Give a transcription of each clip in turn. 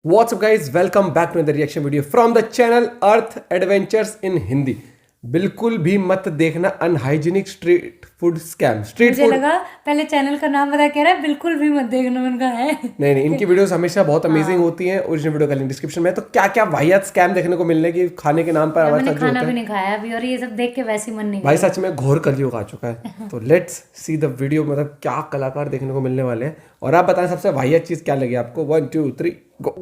What's up guys, welcome back to another reaction video from the channel Earth Adventures in Hindi. बिल्कुल भी मत देखना unhygienic street food scam. Street मुझे food लगा पहले चैनल का नाम बता, कह रहा है बिल्कुल भी मत देखना, उनका है। नहीं, इनकी वीडियोस हमेशा बहुत अमेजिंग होती हैं। ओरिजिनल वीडियो का लिंक डिस्क्रिप्शन में। तो क्या क्या वाहियात स्कैम देखने को मिलने की खाने के नाम पर हमारे मैंने साथ जो खाना होता भी है नहीं खाया अभी, और ये सब देख के वैसे ही मन नहीं भाई कर सच में घोर कलयुग आ चुका है। तो लेट्स सी द वीडियो। मतलब क्या कलाकार देखने को मिलने वाले हैं। और आप बताएं सबसे वाहियात चीज क्या लगी आपको। 1 2 3 गो।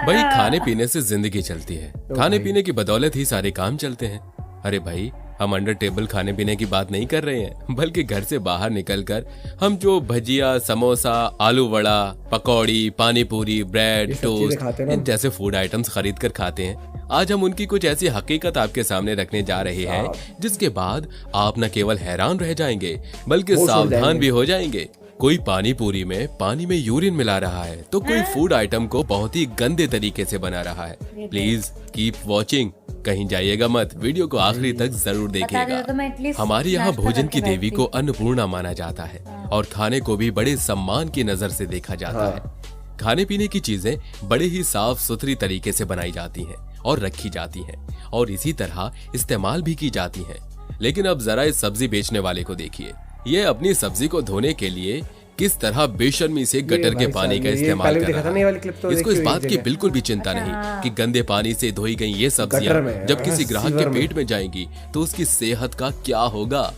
भाई खाने पीने से जिंदगी चलती है। खाने पीने की बदौलत ही सारे काम चलते हैं। अरे भाई, हम अंडर टेबल खाने पीने की बात नहीं कर रहे हैं, बल्कि घर से बाहर निकलकर हम जो भजिया, समोसा, आलू वड़ा, पकौड़ी, पानी पूरी, ब्रेड, टोस्ट इन जैसे फूड आइटम्स खरीद कर खाते हैं। आज हम उनकी कुछ ऐसी हकीकत आपके सामने रखने जा रहे हैं जिसके बाद आप न केवल हैरान रह जाएंगे बल्कि सावधान भी हो जाएंगे। कोई पानी पूरी में पानी में यूरिन मिला रहा है तो कोई फूड आइटम को बहुत ही गंदे तरीके से बना रहा है। प्लीज कीप वॉचिंग, कहीं जाइएगा मत, वीडियो को आखिरी तक जरूर देखिएगा। हमारे यहाँ भोजन की देवी को अन्नपूर्णा माना जाता है और खाने को भी बड़े सम्मान की नजर से देखा जाता है। खाने पीने की चीजें बड़े ही साफ सुथरी तरीके से बनाई जाती हैं और रखी जाती हैं और इसी तरह इस्तेमाल भी की जाती हैं। लेकिन अब जरा इस सब्जी बेचने वाले को देखिए, ये अपनी सब्जी को धोने के लिए किस तरह बेशर्मी से गटर के पानी का इस्तेमाल कर रहा है। इसको इस बात की बिल्कुल भी चिंता नहीं कि गंदे पानी से धोई गई ये सब्जियां जब किसी ग्राहक के पेट में जाएंगी तो उसकी सेहत का क्या होगा।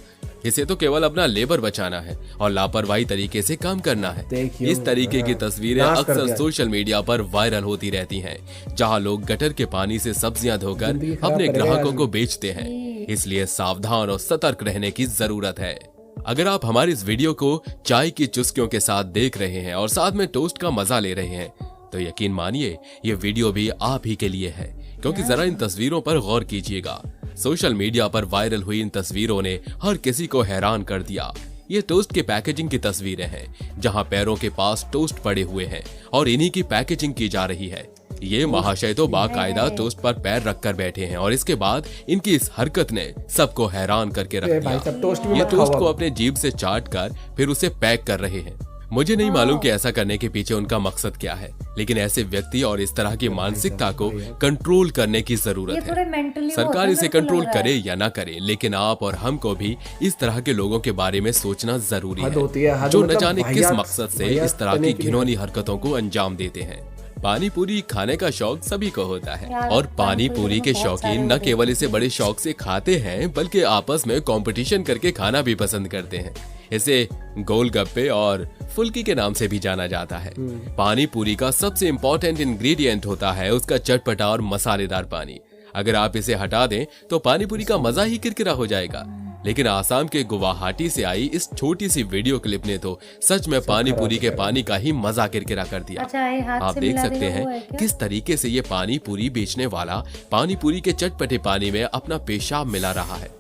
इसे तो केवल अपना लेबर बचाना है और लापरवाही तरीके से काम करना है। इस तरीके की तस्वीरें अक्सर सोशल मीडिया पर वायरल होती रहती हैं, जहां लोग गटर के पानी से सब्जियां धोकर अपने ग्राहकों को बेचते हैं। इसलिए सावधान और सतर्क रहने की जरूरत है। अगर आप हमारी इस वीडियो को चाय की चुस्कियों के साथ देख रहे हैं और साथ में टोस्ट का मजा ले रहे हैं तो यकीन मानिए ये वीडियो भी आप ही के लिए है, क्योंकि जरा इन तस्वीरों पर गौर कीजिएगा। सोशल मीडिया पर वायरल हुई इन तस्वीरों ने हर किसी को हैरान कर दिया। ये टोस्ट के पैकेजिंग की तस्वीरें हैं, जहां पैरों के पास टोस्ट पड़े हुए हैं और इन्हीं की पैकेजिंग की जा रही है। ये महाशय तो बाकायदा टोस्ट पर पैर रखकर बैठे हैं और इसके बाद इनकी इस हरकत ने सबको हैरान करके रख दिया। ये टोस्ट को अपने जीभ से चाट कर फिर उसे पैक कर रहे हैं। मुझे नहीं मालूम कि ऐसा करने के पीछे उनका मकसद क्या है, लेकिन ऐसे व्यक्ति और इस तरह की मानसिकता को कंट्रोल करने की जरूरत है। सरकार इसे कंट्रोल करे या ना करे, लेकिन आप और हमको भी इस तरह के लोगों के बारे में सोचना जरूरी है, जो न जाने किस मकसद से इस तरह की घिनौनी हरकतों को अंजाम देते हैं। पानी पूरी खाने का शौक सभी को होता है और पानी पूरी के शौकीन न केवल इसे बड़े शौक से खाते हैं बल्कि आपस में कंपटीशन करके खाना भी पसंद करते हैं। इसे गोलगप्पे और फुल्की के नाम से भी जाना जाता है। पानी पूरी का सबसे इम्पोर्टेंट इंग्रेडिएंट होता है उसका चटपटा और मसालेदार पानी। अगर आप इसे हटा दें तो पानी पूरी का मजा ही किरकिरा हो जाएगा। लेकिन आसाम के गुवाहाटी से आई इस छोटी सी वीडियो क्लिप ने तो सच में पानी पूरी के पानी का ही मजा किरकिरा कर दिया। आप देख सकते हैं किस तरीके से ये पानी पूरी बेचने वाला पानी पूरी के चटपटे पानी में अपना पेशाब मिला रहा है।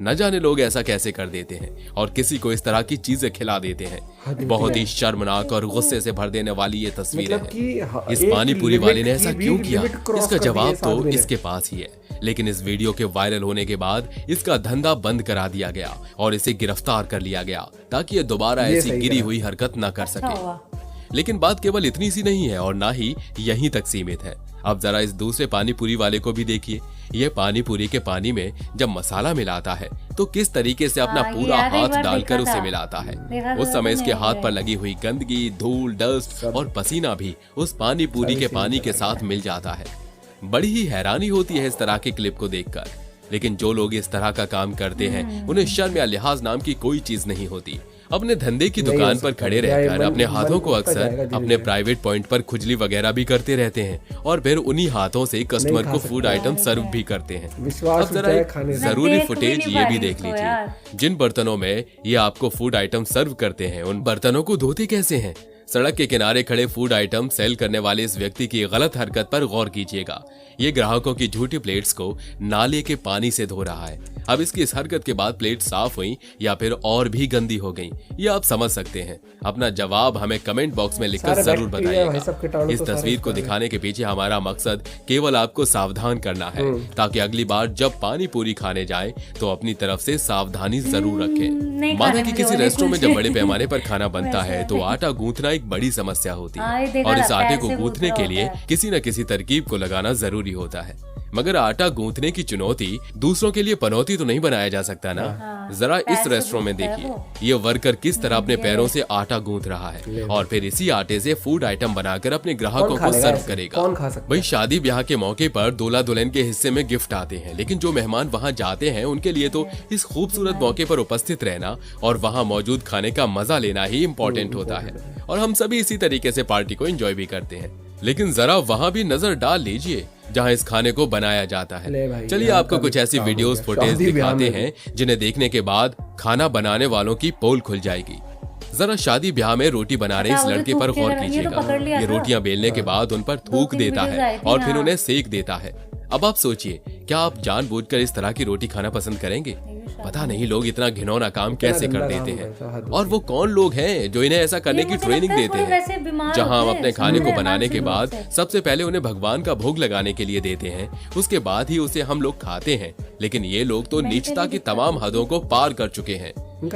न जाने लोग ऐसा कैसे कर देते हैं और किसी को इस तरह की चीजें खिला देते हैं। बहुत ही शर्मनाक और गुस्से से भर देने वाली ये तस्वीरें हैं। इस पानी पूरी वाले ने ऐसा क्यों किया, इसका जवाब तो इसके पास ही है। लेकिन इस वीडियो के वायरल होने के बाद इसका धंधा बंद करा दिया गया और इसे गिरफ्तार कर लिया गया ताकि ये दोबारा ऐसी गिरी हुई हरकत न कर सके। लेकिन बात केवल इतनी सी नहीं है और ना ही यहीं तक सीमित है। अब जरा इस दूसरे पानी पूरी वाले को भी देखिए। ये पानी पूरी के पानी में जब मसाला मिलाता है तो किस तरीके से अपना पूरा हाथ डालकर उसे मिलाता है। उस समय इसके हाथ पर लगी हुई गंदगी, धूल, डस्ट और पसीना भी उस पानी पूरी के पानी के साथ मिल जाता है। बड़ी ही हैरानी होती है इस तरह के क्लिप को देखकर। लेकिन जो लोग इस तरह का काम करते हैं उन्हें शर्म या लिहाज नाम की कोई चीज नहीं होती। अपने धंधे की दुकान पर खड़े रहकर अपने हाथों को अक्सर अपने प्राइवेट पॉइंट पर खुजली वगैरह भी करते रहते हैं और फिर उन्हीं हाथों से कस्टमर को फूड आइटम सर्व भी करते हैं। अब जरा एक जरूरी फुटेज ये भी देख लीजिए। जिन बर्तनों में ये आपको फूड आइटम सर्व करते हैं उन बर्तनों को धोते कैसे हैं। सड़क के किनारे खड़े फूड आइटम सेल करने वाले इस व्यक्ति की गलत हरकत पर गौर कीजिएगा। ये ग्राहकों की झूठी प्लेट्स को नाले के पानी से धो रहा है। अब इसकी इस हरकत के बाद प्लेट साफ हुई या फिर और भी गंदी हो गई, ये आप समझ सकते हैं। अपना जवाब हमें कमेंट बॉक्स में लिखकर जरूर बताइएगा। इस तस्वीर को दिखाने के पीछे हमारा मकसद केवल आपको सावधान करना है, ताकि अगली बार जब पानी पूरी खाने जाए तो अपनी तरफ से सावधानी जरूर रखें। माना कि किसी रेस्टोरेंट में जब बड़े पैमाने पर खाना बनता है तो आटा गूंथना एक बड़ी समस्या होती है, और इस आटे को गूंथने के लिए किसी न किसी तरकीब को लगाना जरूरी होता है। मगर आटा गूंथने की चुनौती दूसरों के लिए पनौती तो नहीं बनाया जा सकता ना। जरा इस रेस्टोरेंट में देखिए, ये वर्कर किस तरह अपने पैरों से आटा गूंथ रहा है और फिर इसी आटे से फूड आइटम बनाकर अपने ग्राहकों को सर्व करेगा। भाई, शादी ब्याह के मौके पर दूल्हा दुल्हन के हिस्से में गिफ्ट आते हैं, लेकिन जो मेहमान वहाँ जाते हैं उनके लिए तो इस खूबसूरत मौके पर उपस्थित रहना और वहाँ मौजूद खाने का मजा लेना ही इम्पोर्टेंट होता है। और हम सभी इसी तरीके से पार्टी को एंजॉय भी करते हैं। लेकिन जरा वहाँ भी नजर डाल लीजिए जहाँ इस खाने को बनाया जाता है। चलिए आपको कुछ ऐसी वीडियोस फुटेज दिखाते हैं जिन्हें देखने के बाद खाना बनाने वालों की पोल खुल जाएगी। जरा शादी ब्याह में रोटी बना रहे इस लड़के पर गौर कीजिएगा। ये रोटियां बेलने के बाद उन पर थूक देता है और फिर उन्हें सेक देता है। अब आप सोचिए, क्या आप जानबूझकर इस तरह की रोटी खाना पसंद करेंगे? पता नहीं लोग इतना घिनौना काम कैसे कर देते हैं। और वो कौन लोग हैं जो इन्हें ऐसा करने की ट्रेनिंग देते हैं? जहां हम अपने खाने को बनाने के बाद सबसे पहले उन्हें भगवान का भोग लगाने के लिए देते हैं, उसके बाद ही उसे हम लोग खाते हैं। लेकिन ये लोग तो नीचता की तमाम हदों को पार कर चुके हैं।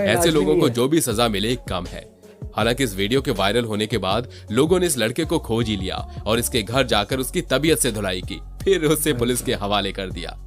ऐसे लोगों को जो भी सजा मिले कम है। हालांकि इस वीडियो के वायरल होने के बाद लोगों ने इस लड़के को खोज ही लिया और इसके घर जाकर उसकी तबीयत से धुलाई की, फिर उसे पुलिस के हवाले कर दिया।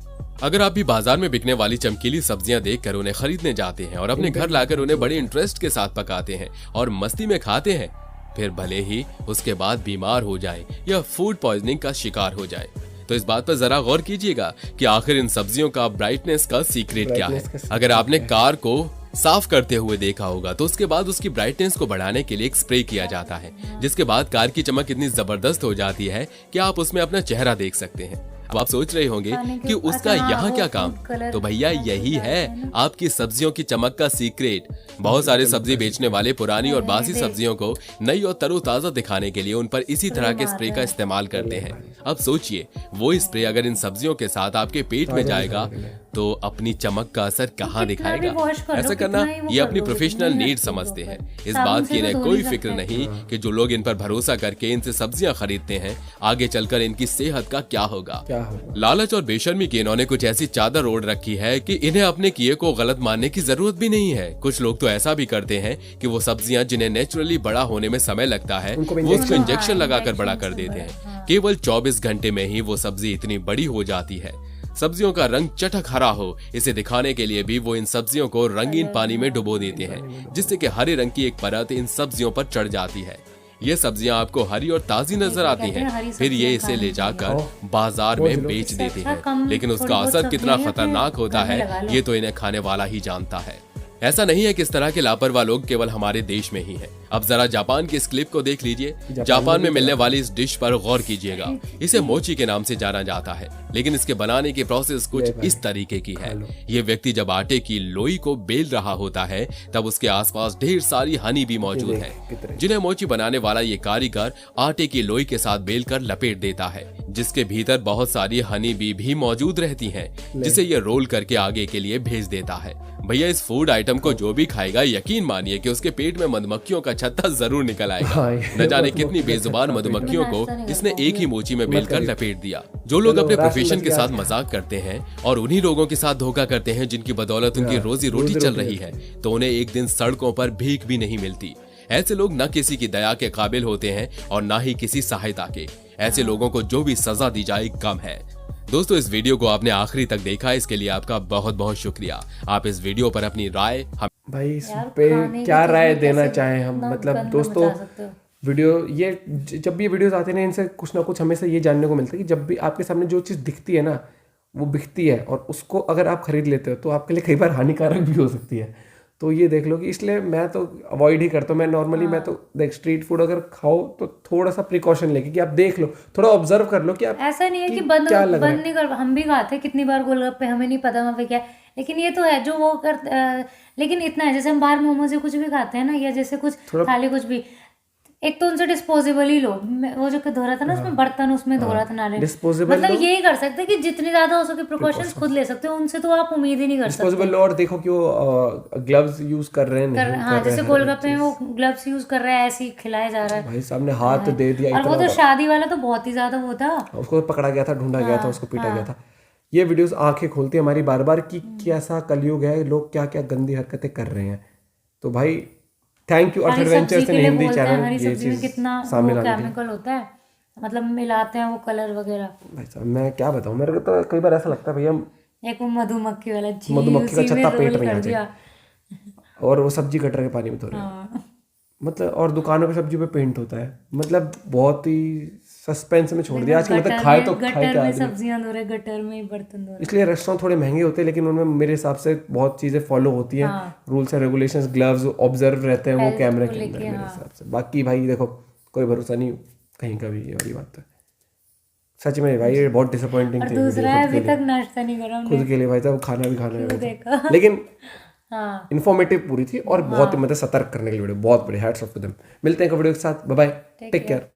अगर आप भी बाजार में बिकने वाली चमकीली सब्जियां देखकर उन्हें खरीदने जाते हैं और अपने घर लाकर उन्हें बड़े इंटरेस्ट के साथ पकाते हैं और मस्ती में खाते हैं, फिर भले ही उसके बाद बीमार हो जाएं या फूड पॉइजनिंग का शिकार हो जाएं, तो इस बात पर जरा गौर कीजिएगा कि आखिर इन सब्जियों का ब्राइटनेस का सीक्रेट क्या है। अगर आपने कार को साफ करते हुए देखा होगा तो उसके बाद उसकी ब्राइटनेस को बढ़ाने के लिए एक स्प्रे किया जाता है, जिसके बाद कार की चमक इतनी जबरदस्त हो जाती है कि आप उसमें अपना चेहरा देख सकते हैं। अब आप सोच रहे होंगे कि उसका यहाँ क्या काम? तो भैया यही है आपकी सब्जियों की चमक का सीक्रेट। बहुत सारे सब्जी बेचने वाले पुरानी और बासी सब्जियों को नई और तरोताजा दिखाने के लिए उन पर इसी तरह के स्प्रे का इस्तेमाल करते हैं। अब सोचिए, वो स्प्रे अगर इन सब्जियों के साथ आपके पेट में जाएगा तो अपनी चमक का असर कहाँ दिखाएगा? ऐसा करना ये अपनी प्रोफेशनल नीड समझते हैं। इस बात की इन्हें कोई फिक्र नहीं कि जो लोग इन पर भरोसा करके इनसे सब्जियां खरीदते हैं, आगे चलकर इनकी सेहत का क्या होगा। लालच और बेशर्मी की इन्होंने कुछ ऐसी चादर ओढ़ रखी है कि इन्हें अपने किए को गलत मानने की जरूरत भी नहीं है। कुछ लोग तो ऐसा भी करते हैं कि वो सब्जियां जिन्हें नेचुरली बड़ा होने में समय लगता है, वो उसको इंजेक्शन लगाकर बड़ा कर देते हैं। केवल 24 घंटे में ही वो सब्जी इतनी बड़ी हो जाती है। सब्जियों का रंग चटक हरा हो, इसे दिखाने के लिए भी वो इन सब्जियों को रंगीन पानी में डुबो देते हैं, जिससे कि हरे रंग की एक परत इन सब्जियों पर चढ़ जाती है। ये सब्जियां आपको हरी और ताजी नजर आती हैं, फिर ये इसे ले जाकर बाजार में बेच देते हैं। लेकिन उसका असर कितना खतरनाक होता है ये तो इन्हें खाने वाला ही जानता है। ऐसा नहीं है कि इस तरह के लापरवाह लोग केवल हमारे देश में ही हैं। अब जरा जापान की इस क्लिप को देख लीजिए। जापान में मिलने वाली इस डिश पर गौर कीजिएगा। इसे मोची के नाम से जाना जाता है, लेकिन इसके बनाने की प्रोसेस कुछ इस तरीके की है। ये व्यक्ति जब आटे की लोई को बेल रहा होता है तब उसके आसपास ढेर सारी हनी भी मौजूद है, जिन्हें मोची बनाने वाला ये कारीगर आटे की लोई के साथ बेल कर लपेट देता है, जिसके भीतर बहुत सारी हनी बी भी मौजूद रहती हैं, जिसे ये रोल करके आगे के लिए भेज देता है। भैया, इस फूड आइटम को जो भी खाएगा यकीन मानिए कि उसके पेट में मधुमक्खियों का छत्ता जरूर निकल आएगा। न जाने कितनी बेजुबान मधुमक्खियों को इसने एक ही मोची में बेलकर लपेट दिया। जो लोग अपने प्रोफेशन के साथ मजाक करते हैं और उन्हीं लोगों के साथ धोखा करते हैं जिनकी बदौलत उनकी रोजी रोटी चल रही है, तो उन्हें एक दिन सड़कों पर भीख भी नहीं मिलती। ऐसे लोग न किसी की दया के काबिल होते हैं और न ही किसी सहायता के। ऐसे लोगों को जो भी सजा दी जाए कम है। दोस्तों, इस वीडियो को आपने आखिरी तक देखा, इसके लिए आपका बहुत बहुत शुक्रिया। आप इस वीडियो पर अपनी राय भाई इस पे क्या राय देना चाहें हम, मतलब दोस्तों वीडियो ये जब भी ये वीडियोस आते हैं इनसे कुछ ना कुछ हमेशा ये जानने को मिलता है कि जब भी आपके सामने जो चीज़ दिखती है ना वो बिकती है और उसको अगर आप खरीद लेते हो तो आपके लिए कई बार हानिकारक भी हो सकती है। तो ये देख लो कि इसलिए मैं तो अवॉइड ही करता हूँ। मैं नॉर्मली मैं तो देख स्ट्रीट फूड अगर खाओ तो थोड़ा सा प्रिकॉशन लेके कि आप देख लो, थोड़ा ऑब्जर्व कर लो कि आप ऐसा नहीं है कि बंद नहीं कर। हम भी खाते हैं कितनी बार गोलगप्पे, हमें नहीं पता वहाँ पे क्या है, लेकिन ये तो है जो वो कर लेकिन इतना है जैसे हम बाहर मोमोज या कुछ भी खाते हैं ना, या जैसे कुछ खा ले कुछ भी, एक तो उनसे डिस्पोजेबल ही लो। वो जो धो रहा था ना उसमें बर्तन, उसमें धो रहा था नारियल। डिस्पोजेबल मतलब यही कर सकते हैं कि जितनी ज्यादा हो सके प्रिकॉशंस खुद ले सकते हो, उनसे तो आप उम्मीद ही नहीं कर सकते। डिस्पोजेबल। और देखो कि वो ग्लव्स यूज कर रहे हैं नहीं हाँ, जैसे गोलगप्पे में वो ग्लव्स यूज कर रहा है, ऐसे ही खिलाया जा रहा है। भाई सामने हाथ दे दिया और वो तो शादी वाला तो बहुत ही ज्यादा वो था, उसको पकड़ा गया था, ढूंढा गया था, उसको पीटा गया था। ये वीडियोस आंखें खोलती है हमारी बार बार कि कैसा कलयुग है, लोग क्या क्या गंदी हरकतें कर रहे हैं। तो भाई thank you Earth Adventures in Hindi channel हरी ये सब्जी में चीज कितना सामने वो लाने के लिए। केमिकल होता है, मतलब मिलाते हैं वो कलर वगैरह। भाई साहब मैं क्या बताऊं, मेरे को तो कई बार ऐसा लगता है भैया एक वो मधुमक्खी वाला जी, मधुमक्खी का उसी में छत्ता पेट रोल में आ कर जाए दिया। और वो सब्जी कटर के पानी में धो रहे हैं। हाँ। मतलब और दुकानों की सब्जी पे पेंट होता है, मतलब बहुत ही सस्पेंस में छोड़ दिया आज के। मतलब खाए तो खाए गटर क्या में आदमी। सब्जियां धो रहे, गटर में ही बर्तन धो रहे। इसलिए रेस्टोरेंट थोड़े महंगे होते हैं लेकिन उनमें मेरे हिसाब से बहुत चीज़ें फॉलो होती हैं, rules and regulations, gloves observe रहते हैं वो कैमरे के अंदर मेरे हिसाब से। बाकी भाई देखो कोई भरोसा नहीं कहीं का भी, ये वाली बात है सच में भाई। ये बहुत डिसअपॉइंटिंग थी दूसरा है अभी तक नाश्ता नहीं करा खुद के लिए भाई साहब, खाना भी खाना है देखा। लेकिन हाँ, इन्फॉर्मेटिव पूरी थी और बहुत मतलब सतर्क करने के लिए वीडियो बहुत बड़े। Hats off to them. मिलते हैं एक वीडियो के साथ, बाय बाय, टेक केयर।